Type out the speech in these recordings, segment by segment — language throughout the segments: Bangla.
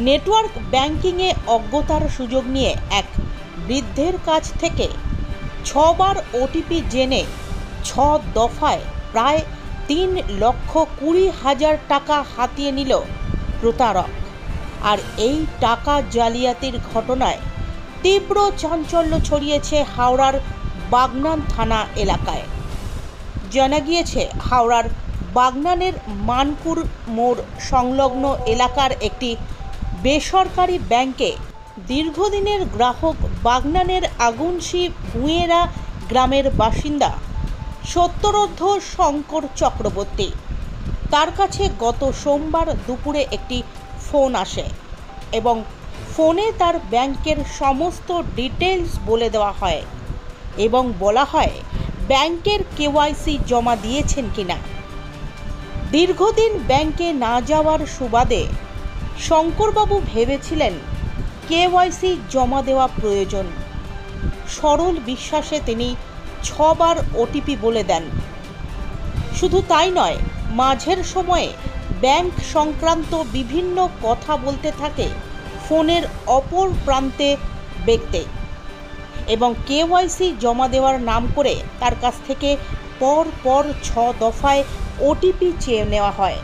নেটওয়ার্ক ব্যাংকিংয়ে অজ্ঞতার সুযোগ নিয়ে এক বৃদ্ধের কাছ থেকে 6 বার ওটিপি জেনে 6 দফায় প্রায় 3,20,000 টাকা হাতিয়ে নিল প্রতারক। আর এই টাকা জালিয়াতির ঘটনায় তীব্র চাঞ্চল্য ছড়িয়েছে হাওড়ার বাগনান থানা এলাকায়। জানা গিয়েছে, হাওড়ার বাগনানের মানপুর মোড় সংলগ্ন এলাকার একটি বেসরকারি ব্যাংকে দীর্ঘদিনের গ্রাহক বাগনানের আগুনশি ভুঁয়েরা গ্রামের বাসিন্দা সত্তরোর্ধ্ব শঙ্কর চক্রবর্তী। তার কাছে গত সোমবার দুপুরে একটি ফোন আসে এবং ফোনে তার ব্যাংকের সমস্ত ডিটেলস বলে দেওয়া হয় এবং বলা হয় ব্যাংকের কেওয়াইসি জমা দিয়েছেন কিনা। দীর্ঘদিন ব্যাংকে না যাওয়ার সুবাদে শঙ্করবাবু ভেবেছিলেন কেওয়াইসি জমা দেওয়া প্রয়োজন। সরল বিশ্বাসে তিনি 6 বার ওটিপি বলে দেন। শুধু তাই নয়, মাঝের সময়ে ব্যাংক সংক্রান্ত বিভিন্ন কথা বলতে থাকে ফোনের অপর প্রান্তে ব্যক্তি এবং কেওয়াইসি জমা দেওয়ার নাম করে তার কাছ থেকে পর 6 দফায় ওটিপি চেয়ে নেওয়া হয়।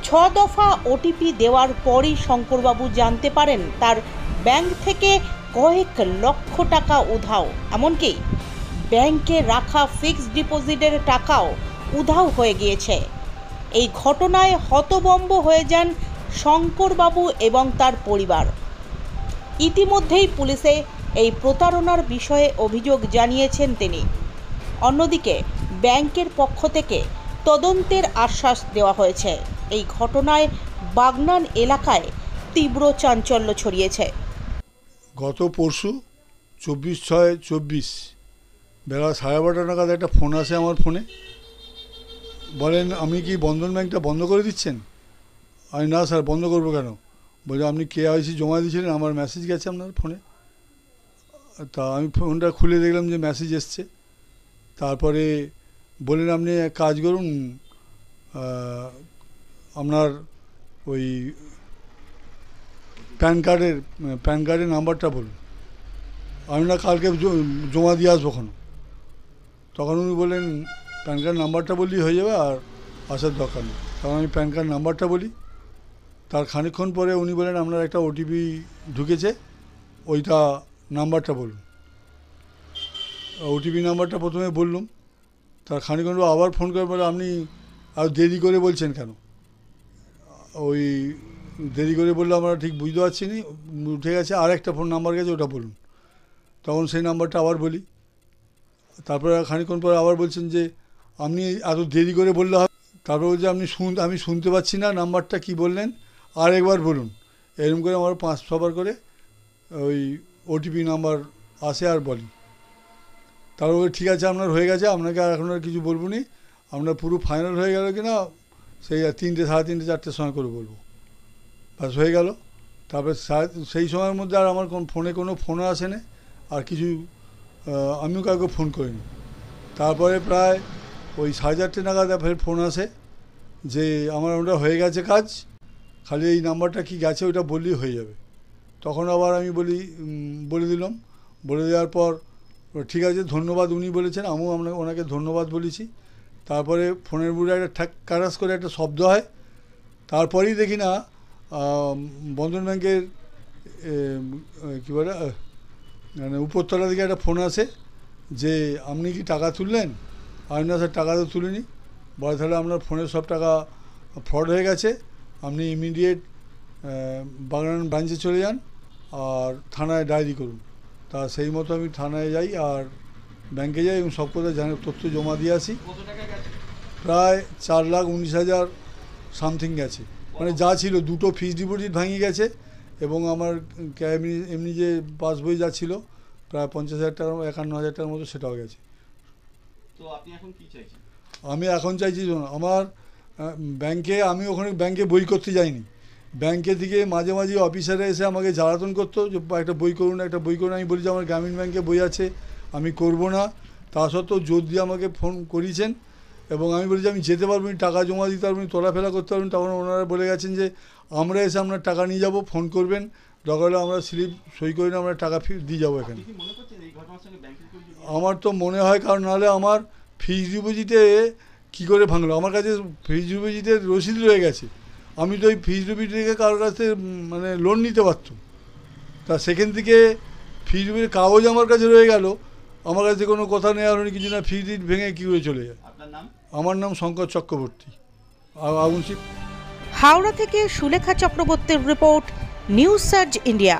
6 দফা ওটিপি দেওয়ার পরই শঙ্করবাবু জানতে পারেন তার ব্যাংক থেকে কয়েক লক্ষ টাকা উধাও, এমনকি ব্যাংকে রাখা ফিক্সড ডিপোজিটের টাকাও উধাও হয়ে গিয়েছে। এই ঘটনায় হতভম্ব হয়ে যান শঙ্করবাবু এবং তার পরিবার। ইতিমধ্যেই পুলিশে এই প্রতারণার বিষয়ে অভিযোগ জানিয়েছেন তিনি। অন্যদিকে ব্যাংকের পক্ষ থেকে তদন্তের আশ্বাস দেওয়া হয়েছে। এই ঘটনায় বাগনান এলাকায় তীব্র চাঞ্চল্য ছড়িয়েছে। গত পরশু 24/6/24 বেলা 12:30 নাগাদ একটা ফোন আসে আমার ফোনে। বলেন, আপনি কি বন্ধন ব্যাংকটা বন্ধ করে দিচ্ছেন? আমি, না স্যার, বন্ধ করবো কেন? বলে, আপনি কেওয়াইসি জমা দিয়েছিলেন, আমার মেসেজ গেছে আপনার ফোনে। তা আমি ফোনটা খুলে দেখলাম যে মেসেজ এসছে। তারপরে বললেন, আপনি এক কাজ করুন, আপনার ওই প্যান কার্ডের নাম্বারটা বলুন। আমি, না, কালকে জমা দিয়ে আসবো। তখন উনি বললেন, প্যান কার্ড নাম্বারটা বললেই হয়ে যাবে, আর আসার দরকার নেই। তখন আমি প্যান কার্ড নাম্বারটা বলি। তার খানিকক্ষণ পরে উনি বলেন, আপনার একটা ওটিপি ঢুকেছে, ওইটা নাম্বারটা বলুন। ওটিপি নাম্বারটা প্রথমে বললুম। তার খানিকক্ষণ আবার ফোন করে বলে, আপনি আর দেরি করে বলছেন কেন? ওই দেরি করে বললে আমরা ঠিক বুঝতে পারছি নি, উঠে গেছে, আর একটা ফোন নাম্বার গেছে, ওটা বলুন। তখন সেই নাম্বারটা আবার বলি। তারপরে খানিকক্ষণ পরে আবার বলছেন যে আপনি এত দেরি করে বললে হবে। তারপর বলছে, আমি শুনতে পাচ্ছি না, নাম্বারটা কি বললেন, আর একবার বলুন। এরকম করে আমার 5-6 বার করে ওই ওটিপি নাম্বার আসে আর বলি। তারপরে ঠিক আছে, আপনার হয়ে গেছে, আপনাকে আর এখন আর কিছু বলবো নি, আপনার পুরো ফাইনাল হয়ে গেল কিনা সেই 3টে, 3:30, 4টের সময় করে বলবো। ব্যাস হয়ে গেল। তারপরে সেই সময়ের মধ্যে আর আমার ফোনে কোনো ফোনও আসে না, আর কিছু আমিও কাউকে ফোন করিনি। তারপরে প্রায় ওই 4:30 নাগাদ ফের ফোন আসে যে আমার ওটা হয়ে গেছে কাজ, খালি এই নাম্বারটা কি গেছে ওইটা বললেই হয়ে যাবে। তখন আবার আমি বলে দিলাম। বলে দেওয়ার পর ঠিক আছে, ধন্যবাদ উনি বলেছেন, আমিও ওনাকে ধন্যবাদ বলেছি। তারপরে ফোনের মুড়ে একটা ঠাক কারাস করে একটা শব্দ হয়। তারপরেই দেখি না বন্ধন ব্যাংকের কী বলে মানে উপরতলা থেকে একটা ফোন আসে যে আপনি কি টাকা তুললেন? আমি, না স্যার, টাকা তো তুলিনি। বলে, তাহলে আপনার ফোনের সব টাকা ফ্রড হয়ে গেছে, আপনি ইমিডিয়েট বাগনান ব্রাঞ্চে চলে যান আর থানায় ডায়েরি করুন। তা সেই মতো আমি থানায় যাই আর ব্যাংকে যাই এবং সব কথা তথ্য জমা দিয়ে আসি। প্রায় 4,19,000 সামথিং গেছে, মানে যা ছিল। 2টো ফিক্সড ডিপোজিট ভাঙে গেছে এবং আমার এমনি যে পাসবই যা ছিল প্রায় 50,000 টাকা, 51,000 টাকার মতো, সেটাও গেছে। তো আপনি এখন কি চাইছেন? আমি এখন চাইছি, আমার ব্যাংকে, আমি ওখানে ব্যাংকে বই করতে যাইনি। ব্যাংকে থেকে মাঝে মাঝে অফিসারে এসে আমাকে জ্বালাতন করতো যে একটা বই করুন, একটা বই করুন। আমি বলি যে আমার গ্রামীণ ব্যাংকে বই আছে, আমি করব না। তা সত্ত্বেও জোর দিয়ে আমাকে ফোন করিয়েছেন এবং আমি বলেছি আমি যেতে পারবো না, টাকা জমা দিতে পারবো না, তোলাফেরা করতে পারবো না। তখন ওনারা বলে গেছেন যে আমরা এসে আপনার টাকা নিয়ে যাব, ফোন করবেন, দরকার হলে আমরা স্লিপ সই করে আমরা টাকা দিয়ে যাবো এখানে। আপনি কি মনে করছেন এই ঘটনার সঙ্গে ব্যাংকের কেউ জড়িত? আমার তো মনে হয়, কারণ নাহলে আমার ফিক্সড ডিপোজিটে কী করে ভাঙলো? আমার কাছে ফিক্সড ডিপোজিটের রসিদ রয়ে গেছে, আমি তো ওই ফিক্সড ডিপোজিট থেকে কারোর কাছে মানে লোন নিতে পারতাম। তা সেখান থেকে ফিক্সড ডিপোজিটের কাগজ আমার কাছে রয়ে গেল, আমার কাছে কোনো কথা নেওয়া হয়নি কিছু না, ফিক্সড ডিপোজিট ভেঙে কী করে চলে যায়। আপনার নাম? আমার নাম শঙ্কর চক্রবর্তী, আগুনশিপ। হাওড়া থেকে সুলেখা চক্রবর্তীর রিপোর্ট, নিউজ সার্চ ইন্ডিয়া।